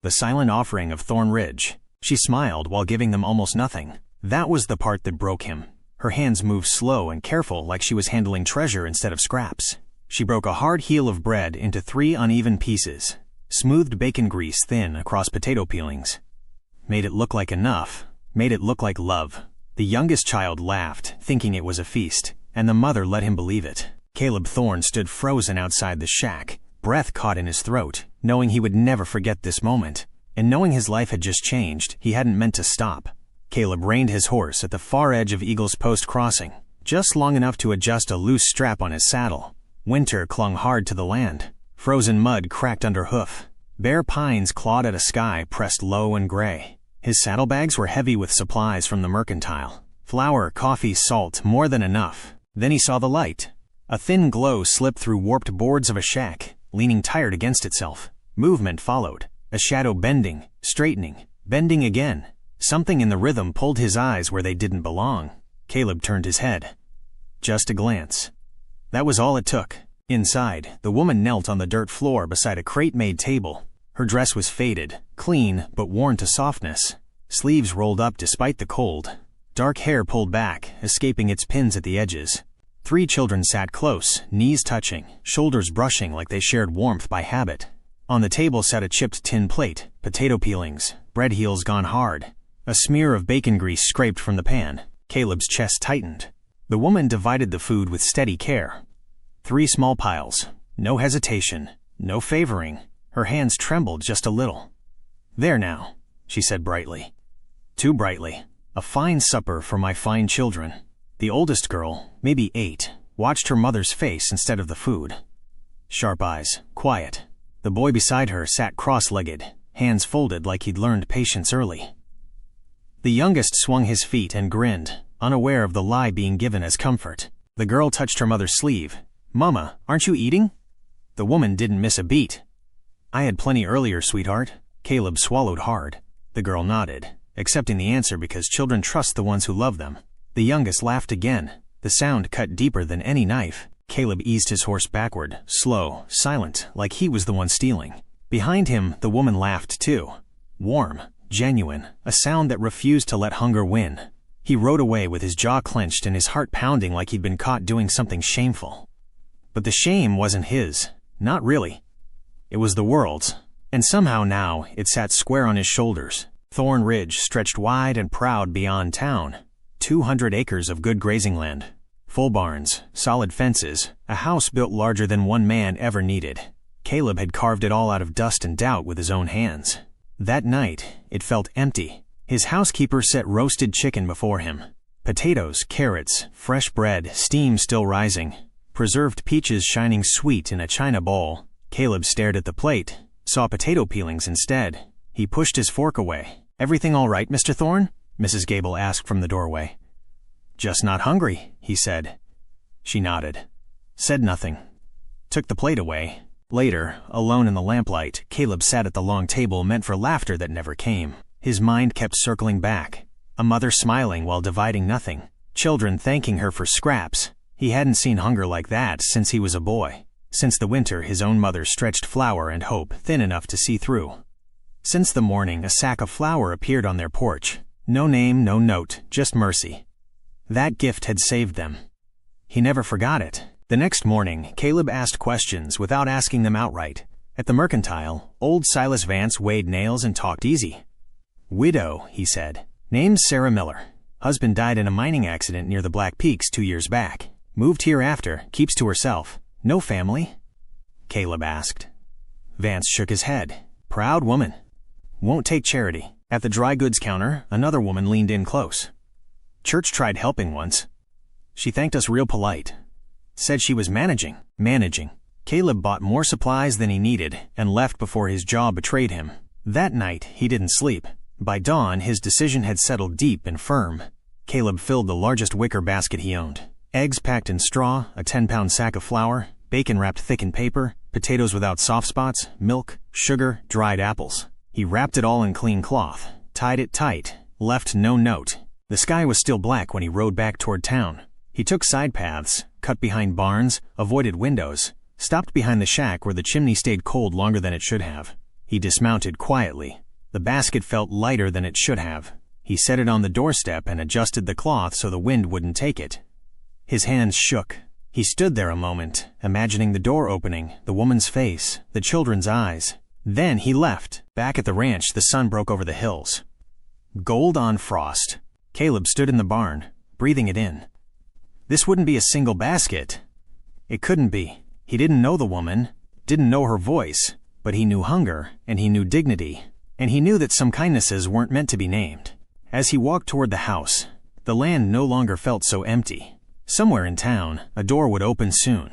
The silent offering of Thorn Ridge. She smiled while giving them almost nothing. That was the part that broke him. Her hands moved slow and careful, like she was handling treasure instead of scraps. She broke a hard heel of bread into 3 uneven pieces, smoothed bacon grease thin across potato peelings. Made it look like enough, made it look like love. The youngest child laughed, thinking it was a feast, and the mother let him believe it. Caleb Thorne stood frozen outside the shack, breath caught in his throat, knowing he would never forget this moment. And knowing his life had just changed, he hadn't meant to stop. Caleb reined his horse at the far edge of Eagle's Post Crossing, just long enough to adjust a loose strap on his saddle. Winter clung hard to the land. Frozen mud cracked under hoof. Bare pines clawed at a sky pressed low and gray. His saddlebags were heavy with supplies from the mercantile. Flour, coffee, salt, more than enough. Then he saw the light. A thin glow slipped through warped boards of a shack, leaning tired against itself. Movement followed. A shadow bending, straightening, bending again. Something in the rhythm pulled his eyes where they didn't belong. Caleb turned his head. Just a glance. That was all it took. Inside, the woman knelt on the dirt floor beside a crate-made table. Her dress was faded, clean, but worn to softness. Sleeves rolled up despite the cold. Dark hair pulled back, escaping its pins at the edges. 3 children sat close, knees touching, shoulders brushing like they shared warmth by habit. On the table sat a chipped tin plate, potato peelings, bread heels gone hard. A smear of bacon grease scraped from the pan. Caleb's chest tightened. The woman divided the food with steady care. 3 small piles. No hesitation. No favoring. Her hands trembled just a little. "There now," she said brightly. Too brightly. "A fine supper for my fine children." The oldest girl, maybe 8, watched her mother's face instead of the food. Sharp eyes, quiet. The boy beside her sat cross-legged, hands folded like he'd learned patience early. The youngest swung his feet and grinned, unaware of the lie being given as comfort. The girl touched her mother's sleeve. "Mama, aren't you eating?" The woman didn't miss a beat. "I had plenty earlier, sweetheart." Caleb swallowed hard. The girl nodded, accepting the answer because children trust the ones who love them. The youngest laughed again. The sound cut deeper than any knife. Caleb eased his horse backward, slow, silent, like he was the one stealing. Behind him, the woman laughed too. Warm, genuine, a sound that refused to let hunger win. He rode away with his jaw clenched and his heart pounding like he'd been caught doing something shameful. But the shame wasn't his. Not really. It was the world's. And somehow now, it sat square on his shoulders. Thorn Ridge stretched wide and proud beyond town. 200 acres of good grazing land. Full barns, solid fences, a house built larger than one man ever needed. Caleb had carved it all out of dust and doubt with his own hands. That night, it felt empty. His housekeeper set roasted chicken before him. Potatoes, carrots, fresh bread, steam still rising. Preserved peaches shining sweet in a china bowl. Caleb stared at the plate, saw potato peelings instead. He pushed his fork away. "Everything all right, Mr. Thorne?" Mrs. Gable asked from the doorway. "Just not hungry," he said. She nodded. Said nothing. Took the plate away. Later, alone in the lamplight, Caleb sat at the long table meant for laughter that never came. His mind kept circling back. A mother smiling while dividing nothing. Children thanking her for scraps. He hadn't seen hunger like that since he was a boy. Since the winter his own mother stretched flour and hope thin enough to see through. Since the morning a sack of flour appeared on their porch. No name, no note, just mercy. That gift had saved them. He never forgot it. The next morning, Caleb asked questions without asking them outright. At the mercantile, old Silas Vance weighed nails and talked easy. "Widow," he said. "Name's Sarah Miller. Husband died in a mining accident near the Black Peaks 2 years back. Moved here after, keeps to herself. No family?" Caleb asked. Vance shook his head. "Proud woman. Won't take charity." At the dry goods counter, another woman leaned in close. "Church tried helping once. She thanked us real polite. Said she was managing. Caleb bought more supplies than he needed and left before his jaw betrayed him. That night, he didn't sleep. By dawn, his decision had settled deep and firm. Caleb filled the largest wicker basket he owned. Eggs packed in straw, a 10-pound sack of flour, bacon wrapped thick in paper, potatoes without soft spots, milk, sugar, dried apples. He wrapped it all in clean cloth, tied it tight, left no note. The sky was still black when he rode back toward town. He took side paths, cut behind barns, avoided windows, stopped behind the shack where the chimney stayed cold longer than it should have. He dismounted quietly. The basket felt lighter than it should have. He set it on the doorstep and adjusted the cloth so the wind wouldn't take it. His hands shook. He stood there a moment, imagining the door opening, the woman's face, the children's eyes. Then he left. Back at the ranch, the sun broke over the hills. Gold on frost. Caleb stood in the barn, breathing it in. This wouldn't be a single basket. It couldn't be. He didn't know the woman, didn't know her voice, but he knew hunger, and he knew dignity, and he knew that some kindnesses weren't meant to be named. As he walked toward the house, the land no longer felt so empty. Somewhere in town, a door would open soon,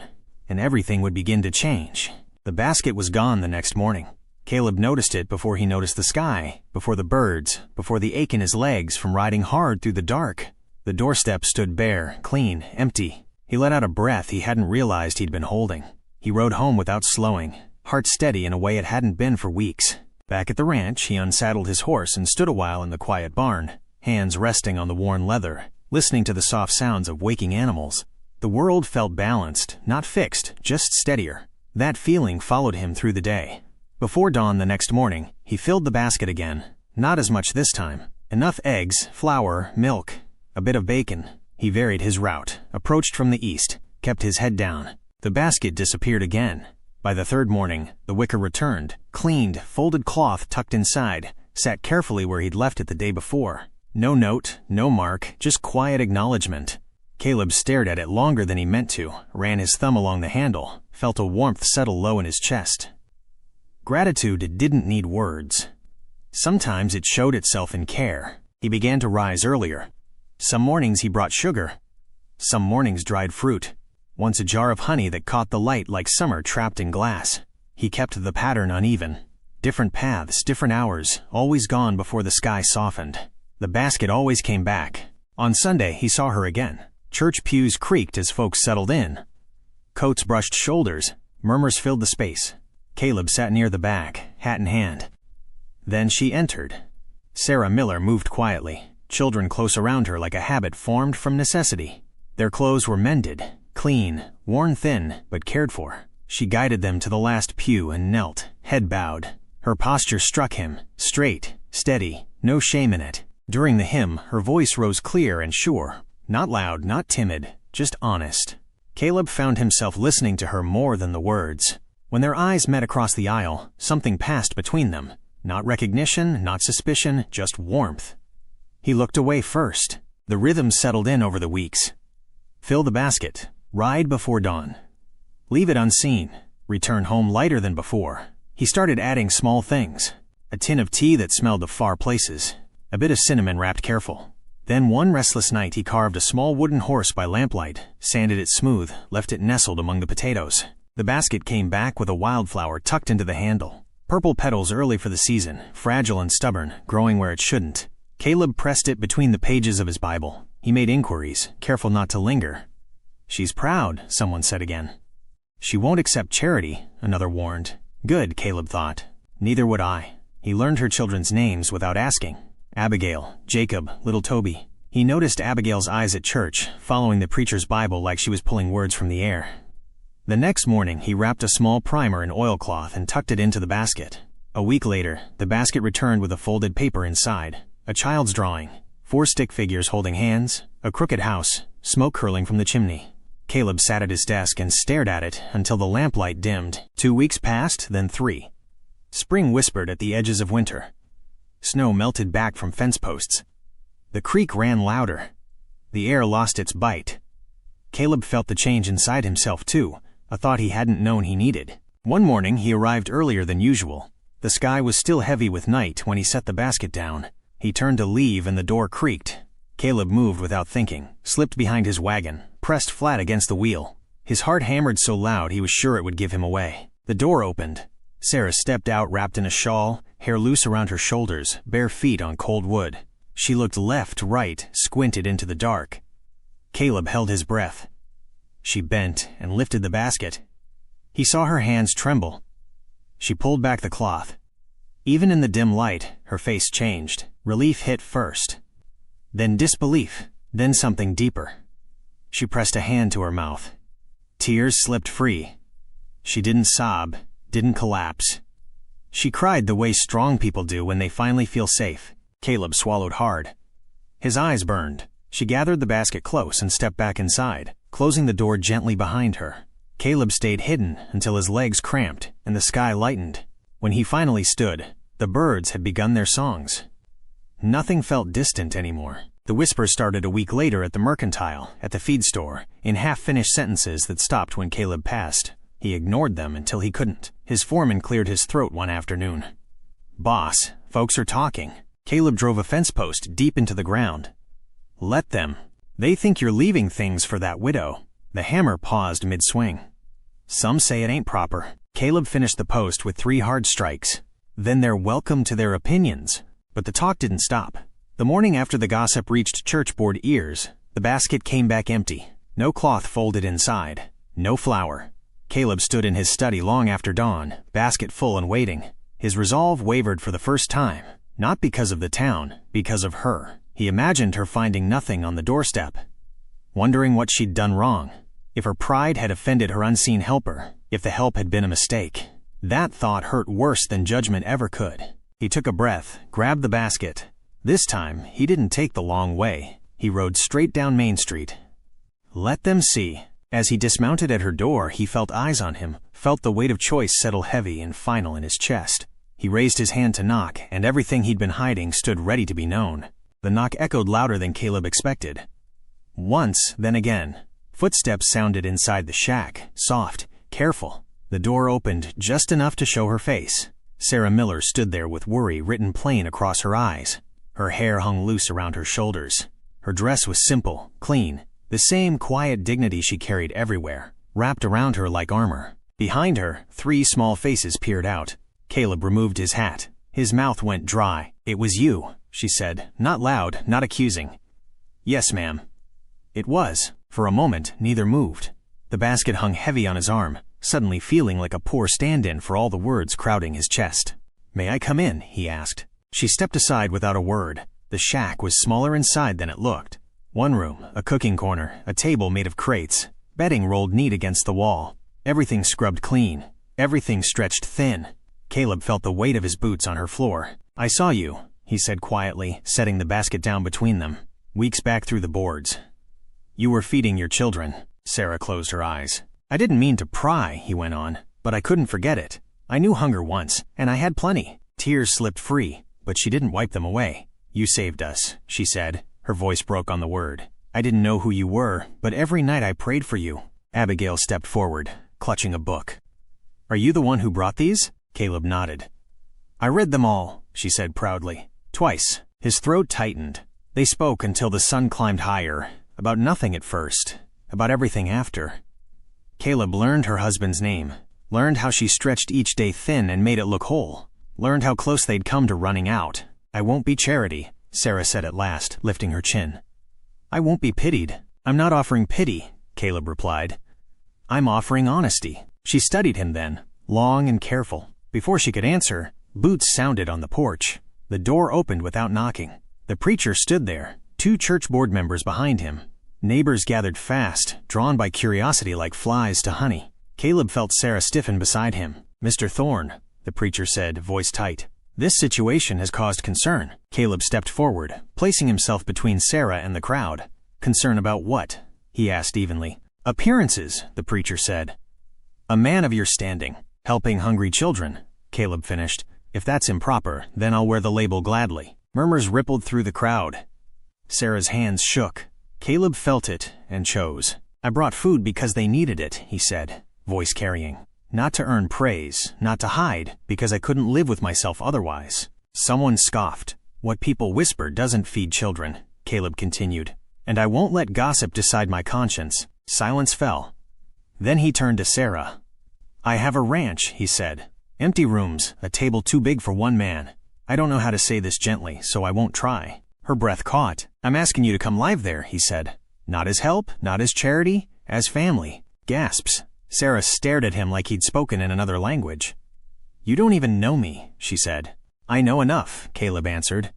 and everything would begin to change. The basket was gone the next morning. Caleb noticed it before he noticed the sky, before the birds, before the ache in his legs from riding hard through the dark. The doorstep stood bare, clean, empty. He let out a breath he hadn't realized he'd been holding. He rode home without slowing, heart steady in a way it hadn't been for weeks. Back at the ranch, he unsaddled his horse and stood a while in the quiet barn, hands resting on the worn leather, listening to the soft sounds of waking animals. The world felt balanced, not fixed, just steadier. That feeling followed him through the day. Before dawn the next morning, he filled the basket again. Not as much this time. Enough eggs, flour, milk, a bit of bacon. He varied his route, approached from the east, kept his head down. The basket disappeared again. By the third morning, the wicker returned, cleaned, folded cloth tucked inside, sat carefully where he'd left it the day before. No note, no mark, just quiet acknowledgement. Caleb stared at it longer than he meant to, ran his thumb along the handle, felt a warmth settle low in his chest. Gratitude didn't need words. Sometimes it showed itself in care. He began to rise earlier. Some mornings he brought sugar. Some mornings dried fruit. Once a jar of honey that caught the light like summer trapped in glass. He kept the pattern uneven. Different paths, different hours, always gone before the sky softened. The basket always came back. On Sunday, he saw her again. Church pews creaked as folks settled in. Coats brushed shoulders. Murmurs filled the space. Caleb sat near the back, hat in hand. Then she entered. Sarah Miller moved quietly, children close around her like a habit formed from necessity. Their clothes were mended, clean, worn thin, but cared for. She guided them to the last pew and knelt, head bowed. Her posture struck him, straight, steady, no shame in it. During the hymn, her voice rose clear and sure, not loud, not timid, just honest. Caleb found himself listening to her more than the words. When their eyes met across the aisle, something passed between them. Not recognition, not suspicion, just warmth. He looked away first. The rhythm settled in over the weeks. Fill the basket. Ride before dawn. Leave it unseen. Return home lighter than before. He started adding small things. A tin of tea that smelled of far places. A bit of cinnamon wrapped careful. Then one restless night he carved a small wooden horse by lamplight, sanded it smooth, left it nestled among the potatoes. The basket came back with a wildflower tucked into the handle. Purple petals early for the season, fragile and stubborn, growing where it shouldn't. Caleb pressed it between the pages of his Bible. He made inquiries, careful not to linger. "She's proud," someone said again. "She won't accept charity," another warned. Good, Caleb thought. Neither would I. He learned her children's names without asking. Abigail, Jacob, little Toby. He noticed Abigail's eyes at church, following the preacher's Bible like she was pulling words from the air. The next morning, he wrapped a small primer in oilcloth and tucked it into the basket. A week later, the basket returned with a folded paper inside. A child's drawing. 4 stick figures holding hands. A crooked house. Smoke curling from the chimney. Caleb sat at his desk and stared at it until the lamplight dimmed. 2 weeks passed, then 3. Spring whispered at the edges of winter. Snow melted back from fence posts. The creek ran louder. The air lost its bite. Caleb felt the change inside himself, too. A thought he hadn't known he needed. One morning, he arrived earlier than usual. The sky was still heavy with night when he set the basket down. He turned to leave and the door creaked. Caleb moved without thinking, slipped behind his wagon, pressed flat against the wheel. His heart hammered so loud he was sure it would give him away. The door opened. Sarah stepped out wrapped in a shawl, hair loose around her shoulders, bare feet on cold wood. She looked left, right, squinted into the dark. Caleb held his breath. She bent and lifted the basket. He saw her hands tremble. She pulled back the cloth. Even in the dim light, her face changed. Relief hit first. Then disbelief. Then something deeper. She pressed a hand to her mouth. Tears slipped free. She didn't sob, didn't collapse. She cried the way strong people do when they finally feel safe. Caleb swallowed hard. His eyes burned. She gathered the basket close and stepped back inside, closing the door gently behind her. Caleb stayed hidden until his legs cramped and the sky lightened. When he finally stood, the birds had begun their songs. Nothing felt distant anymore. The whispers started a week later at the mercantile, at the feed store, in half-finished sentences that stopped when Caleb passed. He ignored them until he couldn't. His foreman cleared his throat one afternoon. "Boss, folks are talking." Caleb drove a fence post deep into the ground. "Let them. They think you're leaving things for that widow." The hammer paused mid-swing. "Some say it ain't proper." Caleb finished the post with 3 hard strikes. "Then they're welcome to their opinions." But the talk didn't stop. The morning after the gossip reached church board ears, the basket came back empty. No cloth folded inside. No flour. Caleb stood in his study long after dawn, basket full and waiting. His resolve wavered for the first time, not because of the town, because of her. He imagined her finding nothing on the doorstep, wondering what she'd done wrong, if her pride had offended her unseen helper, if the help had been a mistake. That thought hurt worse than judgment ever could. He took a breath, grabbed the basket. This time, he didn't take the long way. He rode straight down Main Street. Let them see. As he dismounted at her door, he felt eyes on him, felt the weight of choice settle heavy and final in his chest. He raised his hand to knock, and everything he'd been hiding stood ready to be known. The knock echoed louder than Caleb expected. Once, then again. Footsteps sounded inside the shack, soft, careful. The door opened just enough to show her face. Sarah Miller stood there with worry written plain across her eyes. Her hair hung loose around her shoulders. Her dress was simple, clean, the same quiet dignity she carried everywhere, wrapped around her like armor. Behind her, 3 small faces peered out. Caleb removed his hat. His mouth went dry. "It was you," she said, not loud, not accusing. "Yes, ma'am." It was. For a moment, neither moved. The basket hung heavy on his arm, suddenly feeling like a poor stand-in for all the words crowding his chest. "May I come in?" he asked. She stepped aside without a word. The shack was smaller inside than it looked. One room, a cooking corner, a table made of crates, bedding rolled neat against the wall. Everything scrubbed clean. Everything stretched thin. Caleb felt the weight of his boots on her floor. "I saw you," he said quietly, setting the basket down between them. "Weeks back through the boards. You were feeding your children." Sarah closed her eyes. "I didn't mean to pry," he went on, "but I couldn't forget it. I knew hunger once, and I had plenty." Tears slipped free, but she didn't wipe them away. "You saved us," she said. Her voice broke on the word. "I didn't know who you were, but every night I prayed for you." Abigail stepped forward, clutching a book. "Are you the one who brought these?" Caleb nodded. "I read them all," she said proudly. "Twice." His throat tightened. They spoke until the sun climbed higher, about nothing at first, about everything after. Caleb learned her husband's name, learned how she stretched each day thin and made it look whole, learned how close they'd come to running out. "I won't be charity," Sarah said at last, lifting her chin. "I won't be pitied." "I'm not offering pity," Caleb replied. "I'm offering honesty." She studied him then, long and careful. Before she could answer, boots sounded on the porch. The door opened without knocking. The preacher stood there, 2 church board members behind him. Neighbors gathered fast, drawn by curiosity like flies to honey. Caleb felt Sarah stiffen beside him. "Mr. Thorne," the preacher said, voice tight. "This situation has caused concern." Caleb stepped forward, placing himself between Sarah and the crowd. "Concern about what?" he asked evenly. "Appearances," the preacher said. "A man of your standing, helping hungry children," Caleb finished. "If that's improper, then I'll wear the label gladly." Murmurs rippled through the crowd. Sarah's hands shook. Caleb felt it and chose. "I brought food because they needed it," he said, voice carrying. "Not to earn praise, not to hide, because I couldn't live with myself otherwise." Someone scoffed. "What people whisper doesn't feed children," Caleb continued. "And I won't let gossip decide my conscience." Silence fell. Then he turned to Sarah. "I have a ranch," he said. "Empty rooms, a table too big for one man. I don't know how to say this gently, so I won't try." Her breath caught. "I'm asking you to come live there," he said. "Not as help, not as charity, as family." Gasps. Sarah stared at him like he'd spoken in another language. "You don't even know me," she said. "I know enough," Caleb answered.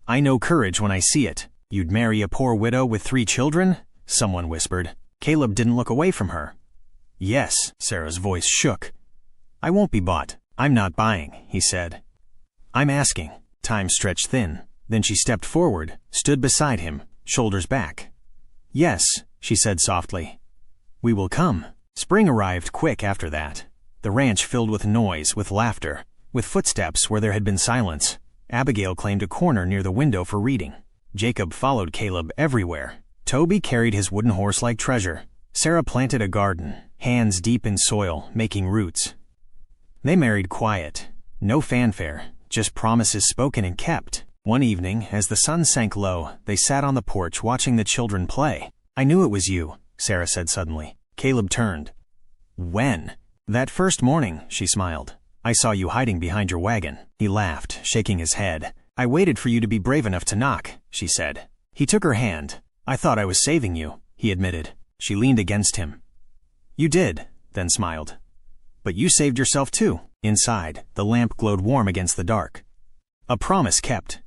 "I know courage when I see it." "You'd marry a poor widow with 3 children?" someone whispered. Caleb didn't look away from her. "Yes," Sarah's voice shook. "I won't be bought." I'm not buying, he said. I'm asking. Time stretched thin. Then she stepped forward, stood beside him, shoulders back. Yes, she said softly. We will come. Spring arrived quick after that. The ranch filled with noise, with laughter, with footsteps where there had been silence. Abigail claimed a corner near the window for reading. Jacob followed Caleb everywhere. Toby carried his wooden horse like treasure. Sarah planted a garden, hands deep in soil, making roots. They married quiet. No fanfare, just promises spoken and kept. One evening, as the sun sank low, they sat on the porch watching the children play. I knew it was you, Sarah said suddenly. Caleb turned. When? That first morning, she smiled. I saw you hiding behind your wagon. He laughed, shaking his head. I waited for you to be brave enough to knock, she said. He took her hand. I thought I was saving you, he admitted. She leaned against him. You did, then smiled. But you saved yourself too. Inside, the lamp glowed warm against the dark. A promise kept.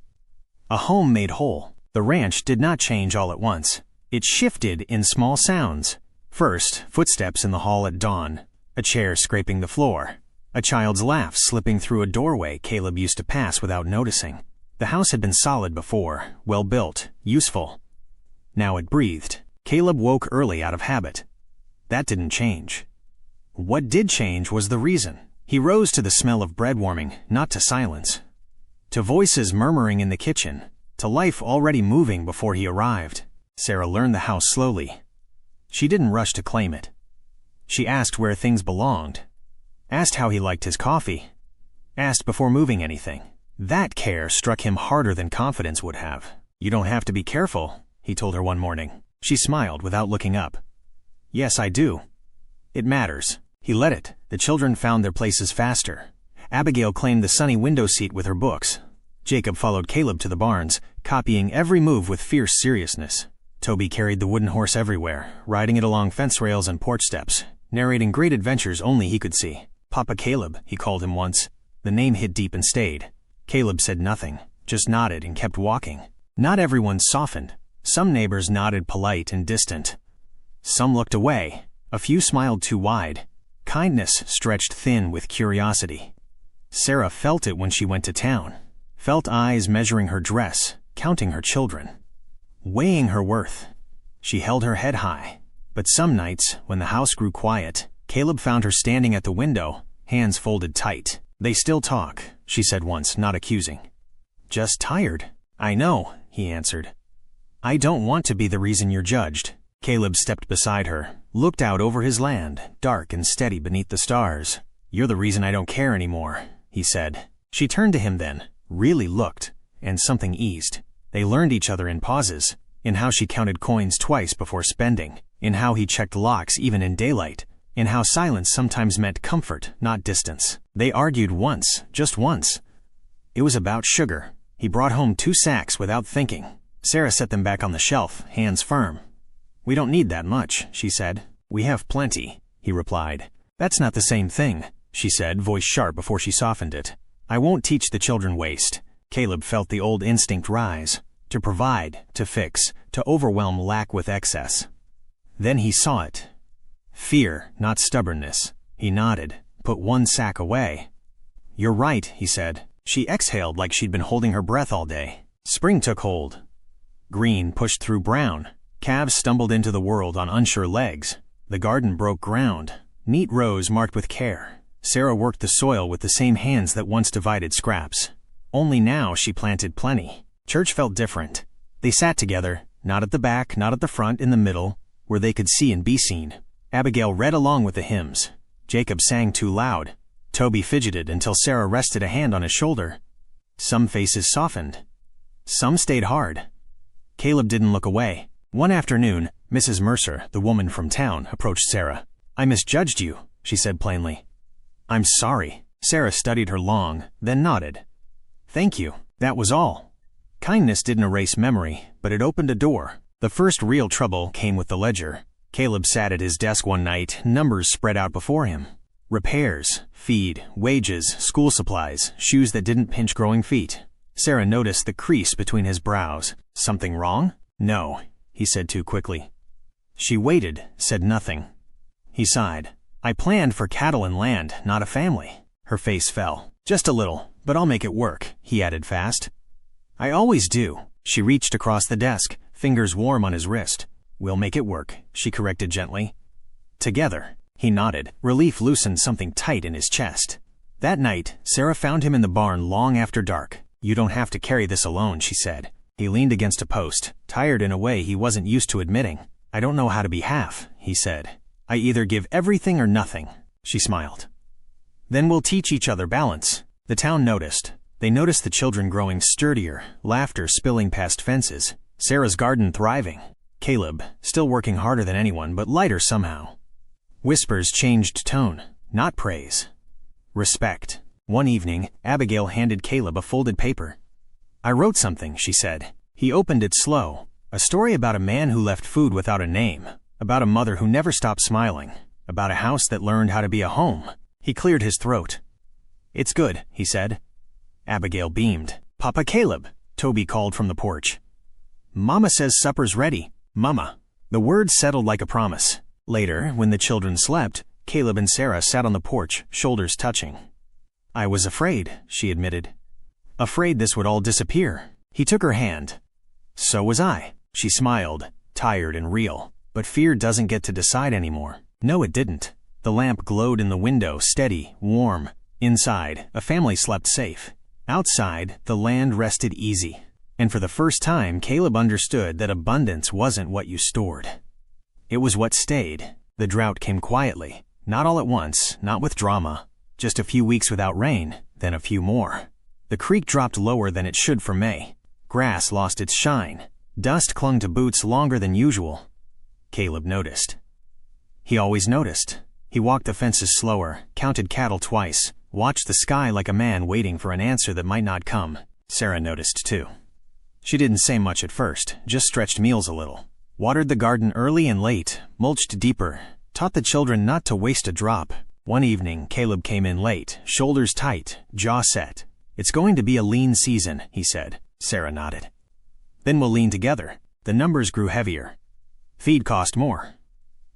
A home made whole. The ranch did not change all at once. It shifted in small sounds. First, footsteps in the hall at dawn, a chair scraping the floor, a child's laugh slipping through a doorway Caleb used to pass without noticing. The house had been solid before, well built, useful. Now it breathed. Caleb woke early out of habit. That didn't change. What did change was the reason. He rose to the smell of bread warming, not to silence. To voices murmuring in the kitchen, to life already moving before he arrived. Sarah learned the house slowly. She didn't rush to claim it. She asked where things belonged. Asked how he liked his coffee. Asked before moving anything. That care struck him harder than confidence would have. You don't have to be careful, he told her one morning. She smiled without looking up. Yes, I do. It matters. He let it. The children found their places faster. Abigail claimed the sunny window seat with her books. Jacob followed Caleb to the barns, copying every move with fierce seriousness. Toby carried the wooden horse everywhere, riding it along fence rails and porch steps, narrating great adventures only he could see. Papa Caleb, he called him once. The name hit deep and stayed. Caleb said nothing, just nodded and kept walking. Not everyone softened. Some neighbors nodded polite and distant. Some looked away. A few smiled too wide. Kindness stretched thin with curiosity. Sarah felt it when she went to town. Felt eyes measuring her dress, counting her children, weighing her worth. She held her head high. But some nights, when the house grew quiet, Caleb found her standing at the window, hands folded tight. They still talk, she said once, not accusing. Just tired. I know, he answered. I don't want to be the reason you're judged. Caleb stepped beside her, looked out over his land, dark and steady beneath the stars. You're the reason I don't care anymore, he said. She turned to him then, really looked, and something eased. They learned each other in pauses, in how she counted coins twice before spending, in how he checked locks even in daylight, in how silence sometimes meant comfort, not distance. They argued once, just once. It was about sugar. He brought home 2 sacks without thinking. Sarah set them back on the shelf, hands firm. We don't need that much, she said. We have plenty, he replied. That's not the same thing, she said, voice sharp before she softened it. I won't teach the children waste. Caleb felt the old instinct rise, to provide, to fix, to overwhelm lack with excess. Then he saw it. Fear, not stubbornness. He nodded, put 1 sack away. You're right, he said. She exhaled like she'd been holding her breath all day. Spring took hold. Green pushed through brown. Calves stumbled into the world on unsure legs. The garden broke ground. Neat rows marked with care. Sarah worked the soil with the same hands that once divided scraps. Only now she planted plenty. Church felt different. They sat together, not at the back, not at the front, in the middle, where they could see and be seen. Abigail read along with the hymns. Jacob sang too loud. Toby fidgeted until Sarah rested a hand on his shoulder. Some faces softened. Some stayed hard. Caleb didn't look away. One afternoon, Mrs. Mercer, the woman from town, approached Sarah. I misjudged you, she said plainly. I'm sorry. Sarah studied her long, then nodded. Thank you. That was all. Kindness didn't erase memory, but it opened a door. The first real trouble came with the ledger. Caleb sat at his desk one night, numbers spread out before him. Repairs, feed, wages, school supplies, shoes that didn't pinch growing feet. Sarah noticed the crease between his brows. Something wrong? No, he said too quickly. She waited, said nothing. He sighed. I planned for cattle and land, not a family. Her face fell. Just a little, but I'll make it work, he added fast. I always do. She reached across the desk, fingers warm on his wrist. We'll make it work, she corrected gently. Together. He nodded. Relief loosened something tight in his chest. That night, Sarah found him in the barn long after dark. You don't have to carry this alone, she said. He leaned against a post, tired in a way he wasn't used to admitting. I don't know how to be half, he said. I either give everything or nothing, she smiled. Then we'll teach each other balance. The town noticed. They noticed the children growing sturdier, laughter spilling past fences, Sarah's garden thriving. Caleb, still working harder than anyone, but lighter somehow. Whispers changed tone, not praise. Respect. One evening, Abigail handed Caleb a folded paper. I wrote something, she said. He opened it slow. A story about a man who left food without a name, about a mother who never stopped smiling, about a house that learned how to be a home. He cleared his throat. It's good, he said. Abigail beamed. Papa Caleb, Toby called from the porch. Mama says supper's ready, Mama. The words settled like a promise. Later, when the children slept, Caleb and Sarah sat on the porch, shoulders touching. I was afraid, she admitted. Afraid this would all disappear. He took her hand. So was I. She smiled, tired and real. But fear doesn't get to decide anymore. No, it didn't. The lamp glowed in the window, steady, warm. Inside, a family slept safe. Outside, the land rested easy. And for the first time, Caleb understood that abundance wasn't what you stored. It was what stayed. The drought came quietly. Not all at once, not with drama. Just a few weeks without rain, then a few more. The creek dropped lower than it should for May. Grass lost its shine. Dust clung to boots longer than usual. Caleb noticed. He always noticed. He walked the fences slower, counted cattle twice, watched the sky like a man waiting for an answer that might not come. Sarah noticed too. She didn't say much at first, just stretched meals a little. Watered the garden early and late, mulched deeper, taught the children not to waste a drop. One evening, Caleb came in late, shoulders tight, jaw set. It's going to be a lean season, he said. Sarah nodded. Then we'll lean together. The numbers grew heavier. Feed cost more.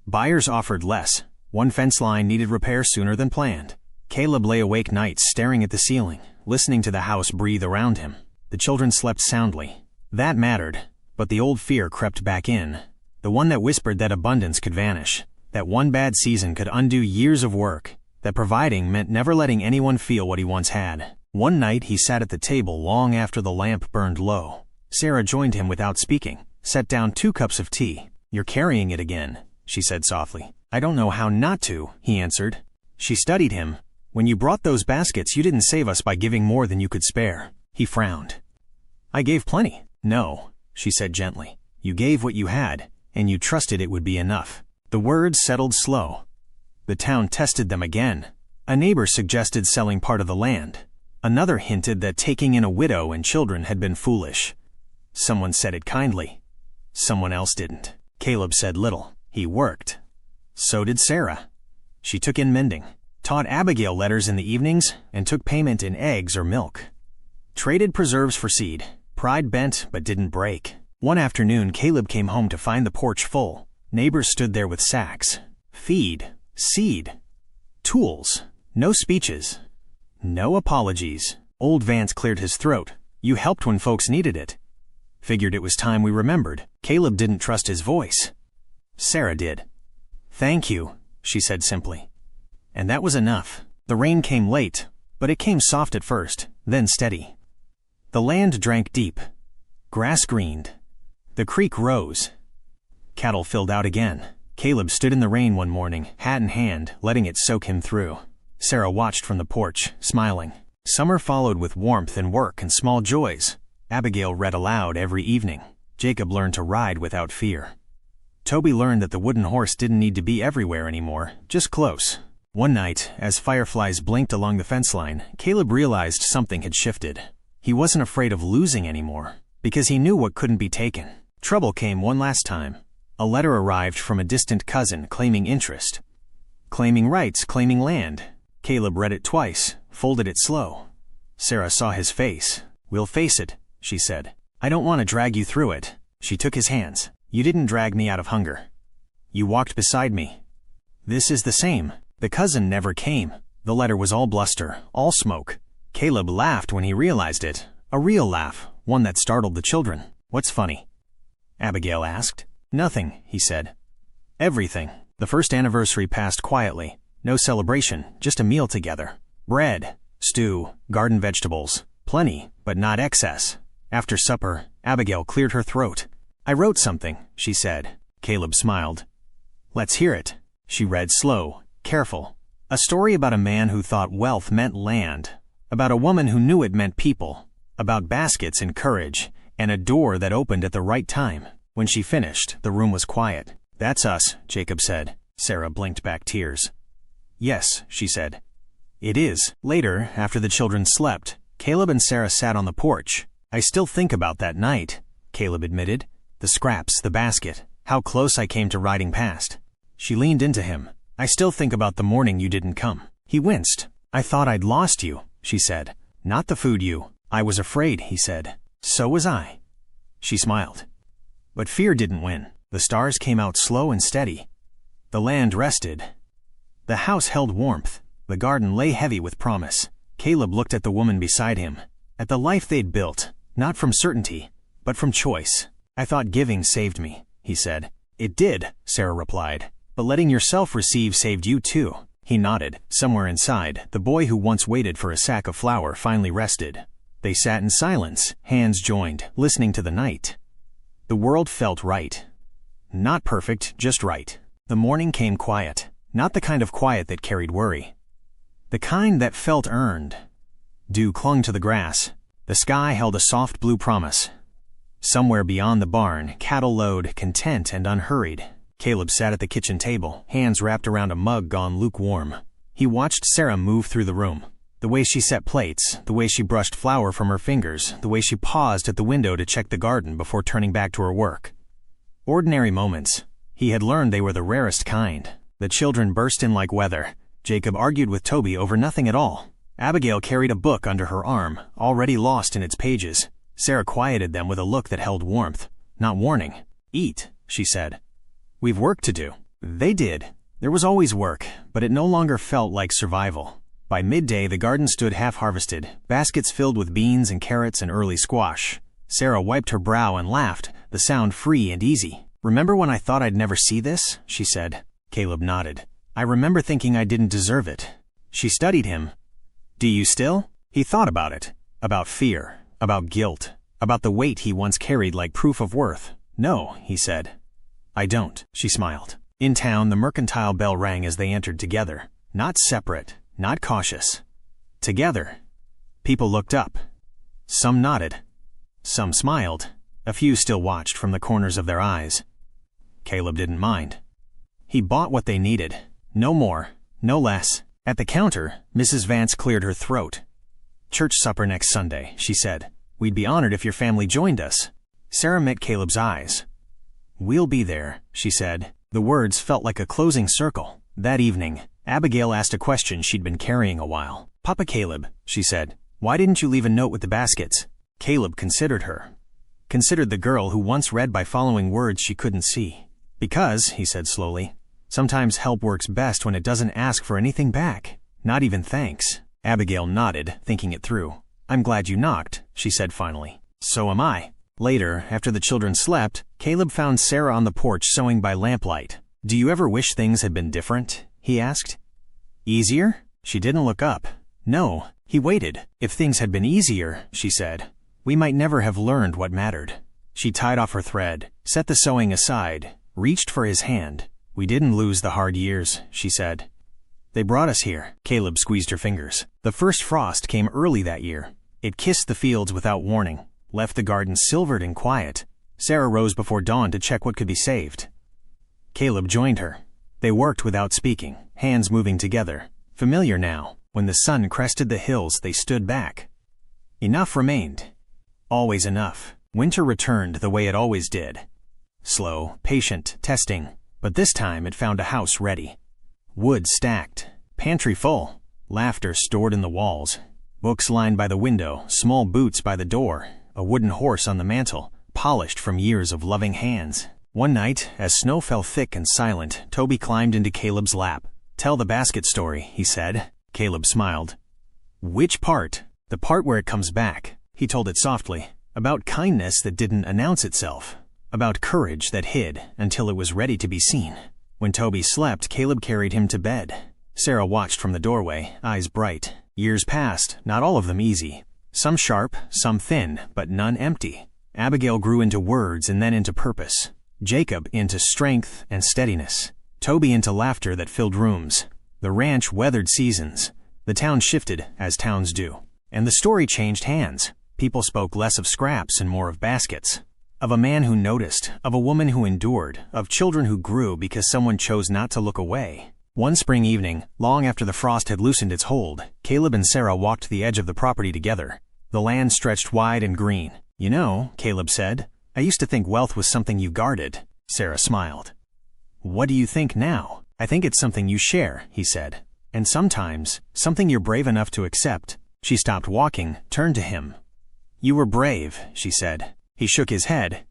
Buyers offered less. One fence line needed repair sooner than planned. Caleb lay awake nights staring at the ceiling, listening to the house breathe around him. The children slept soundly. That mattered, but the old fear crept back in. The one that whispered that abundance could vanish, that one bad season could undo years of work, that providing meant never letting anyone feel what he once had. One night he sat at the table long after the lamp burned low. Sarah joined him without speaking, set down 2 cups of tea. You're carrying it again, she said softly. I don't know how not to, he answered. She studied him. When you brought those baskets, you didn't save us by giving more than you could spare. He frowned. I gave plenty. No, she said gently. You gave what you had, and you trusted it would be enough. The words settled slow. The town tested them again. A neighbor suggested selling part of the land. Another hinted that taking in a widow and children had been foolish. Someone said it kindly. Someone else didn't. Caleb said little. He worked. So did Sarah. She took in mending, taught Abigail letters in the evenings, and took payment in eggs or milk. Traded preserves for seed. Pride bent but didn't break. One afternoon, Caleb came home to find the porch full. Neighbors stood there with sacks. Feed. Seed. Tools. No speeches. No apologies. Old Vance cleared his throat. You helped when folks needed it. Figured it was time we remembered. Caleb didn't trust his voice. Sarah did. Thank you, she said simply. And that was enough. The rain came late, but it came soft at first, then steady. The land drank deep. Grass greened. The creek rose. Cattle filled out again. Caleb stood in the rain one morning, hat in hand, letting it soak him through. Sarah watched from the porch, smiling. Summer followed with warmth and work and small joys. Abigail read aloud every evening. Jacob learned to ride without fear. Toby learned that the wooden horse didn't need to be everywhere anymore, just close. One night, as fireflies blinked along the fence line, Caleb realized something had shifted. He wasn't afraid of losing anymore, because he knew what couldn't be taken. Trouble came one last time. A letter arrived from a distant cousin claiming interest. Claiming rights, claiming land. Caleb read it twice, folded it slow. Sarah saw his face. We'll face it, she said. I don't want to drag you through it. She took his hands. You didn't drag me out of hunger. You walked beside me. This is the same. The cousin never came. The letter was all bluster, all smoke. Caleb laughed when he realized it. A real laugh, one that startled the children. "What's funny?" Abigail asked. "Nothing," he said. "Everything." The first anniversary passed quietly. No celebration, just a meal together. Bread, stew, garden vegetables. Plenty, but not excess. After supper, Abigail cleared her throat. "I wrote something," she said. Caleb smiled. "Let's hear it." She read slow, careful. A story about a man who thought wealth meant land. About a woman who knew it meant people. About baskets and courage, and a door that opened at the right time. When she finished, the room was quiet. "That's us," Jacob said. Sarah blinked back tears. "Yes," she said. "It is." Later, after the children slept, Caleb and Sarah sat on the porch. "I still think about that night," Caleb admitted. "The scraps, the basket, how close I came to riding past." She leaned into him. "I still think about the morning you didn't come." He winced. "I thought I'd lost you," she said. "Not the food you." "I was afraid," he said. "So was I." She smiled. But fear didn't win. The stars came out slow and steady. The land rested. The house held warmth. The garden lay heavy with promise. Caleb looked at the woman beside him, at the life they'd built, not from certainty, but from choice. "I thought giving saved me," he said. "It did," Sarah replied. "But letting yourself receive saved you too." He nodded. Somewhere inside, the boy who once waited for a sack of flour finally rested. They sat in silence, hands joined, listening to the night. The world felt right. Not perfect, just right. The morning came quiet, not the kind of quiet that carried worry. The kind that felt earned. Dew clung to the grass. The sky held a soft blue promise. Somewhere beyond the barn, cattle lowed, content and unhurried. Caleb sat at the kitchen table, hands wrapped around a mug gone lukewarm. He watched Sarah move through the room. The way she set plates, the way she brushed flour from her fingers, the way she paused at the window to check the garden before turning back to her work. Ordinary moments. He had learned they were the rarest kind. The children burst in like weather. Jacob argued with Toby over nothing at all. Abigail carried a book under her arm, already lost in its pages. Sarah quieted them with a look that held warmth, not warning. "Eat," she said. "We've work to do." They did. There was always work, but it no longer felt like survival. By midday, the garden stood half-harvested, baskets filled with beans and carrots and early squash. Sarah wiped her brow and laughed, the sound free and easy. "Remember when I thought I'd never see this?" she said. Caleb nodded. "I remember thinking I didn't deserve it." She studied him. "Do you still?" He thought about it. About fear. About guilt. About the weight he once carried like proof of worth. "No," he said. "I don't," she smiled. In town, the mercantile bell rang as they entered together. Not separate, not cautious. Together. People looked up. Some nodded. Some smiled. A few still watched from the corners of their eyes. Caleb didn't mind. He bought what they needed. No more, no less. At the counter, Mrs. Vance cleared her throat. "Church supper next Sunday," she said. "We'd be honored if your family joined us." Sarah met Caleb's eyes. "We'll be there," she said. The words felt like a closing circle. That evening, Abigail asked a question she'd been carrying a while. "Papa Caleb," she said, "why didn't you leave a note with the baskets?" Caleb considered her. Considered the girl who once read by following words she couldn't see. "Because," he said slowly, "sometimes help works best when it doesn't ask for anything back. Not even thanks." Abigail nodded, thinking it through. "I'm glad you knocked," she said finally. "So am I." Later, after the children slept, Caleb found Sarah on the porch sewing by lamplight. "Do you ever wish things had been different?" he asked. "Easier?" She didn't look up. "No." He waited. "If things had been easier," she said, "we might never have learned what mattered." She tied off her thread, set the sewing aside, reached for his hand. "We didn't lose the hard years," she said. "They brought us here." Caleb squeezed her fingers. The first frost came early that year. It kissed the fields without warning, left the garden silvered and quiet. Sarah rose before dawn to check what could be saved. Caleb joined her. They worked without speaking, hands moving together. Familiar now. When the sun crested the hills, they stood back. Enough remained. Always enough. Winter returned the way it always did. Slow, patient, testing. But this time it found a house ready. Wood stacked. Pantry full. Laughter stored in the walls. Books lined by the window, small boots by the door, a wooden horse on the mantel, polished from years of loving hands. One night, as snow fell thick and silent, Toby climbed into Caleb's lap. "Tell the basket story," he said. Caleb smiled. Which part? The part where it comes back, he told it softly. About kindness that didn't announce itself. About courage that hid until it was ready to be seen. When Toby slept, Caleb carried him to bed. Sarah watched from the doorway, eyes bright. Years passed, not all of them easy. Some sharp, some thin, but none empty. Abigail grew into words and then into purpose. Jacob into strength and steadiness. Toby into laughter that filled rooms. The ranch weathered seasons. The town shifted, as towns do. And the story changed hands. People spoke less of scraps and more of baskets. Of a man who noticed, of a woman who endured, of children who grew because someone chose not to look away. One spring evening, long after the frost had loosened its hold, Caleb and Sarah walked the edge of the property together. The land stretched wide and green. You know, Caleb said, I used to think wealth was something you guarded. Sarah smiled. What do you think now? I think it's something you share, he said. And sometimes, something you're brave enough to accept. She stopped walking, turned to him. You were brave, she said. He shook his head.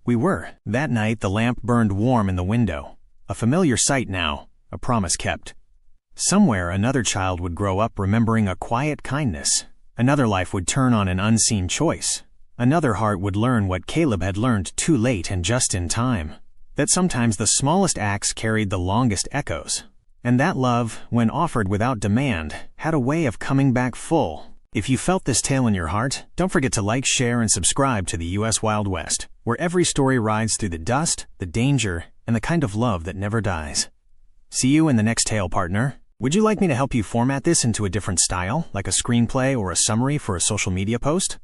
We were. That night, the lamp burned warm in the window. A familiar sight now, a promise kept. Somewhere, another child would grow up remembering a quiet kindness. Another life would turn on an unseen choice. Another heart would learn what Caleb had learned too late and just in time. That sometimes the smallest acts carried the longest echoes. And that love, when offered without demand, had a way of coming back full. If you felt this tale in your heart, don't forget to like, share, and subscribe to the U.S. Wild West, where every story rides through the dust, the danger, and the kind of love that never dies. See you in the next tale, partner. Would you like me to help you format this into a different style, like a screenplay or a summary for a social media post?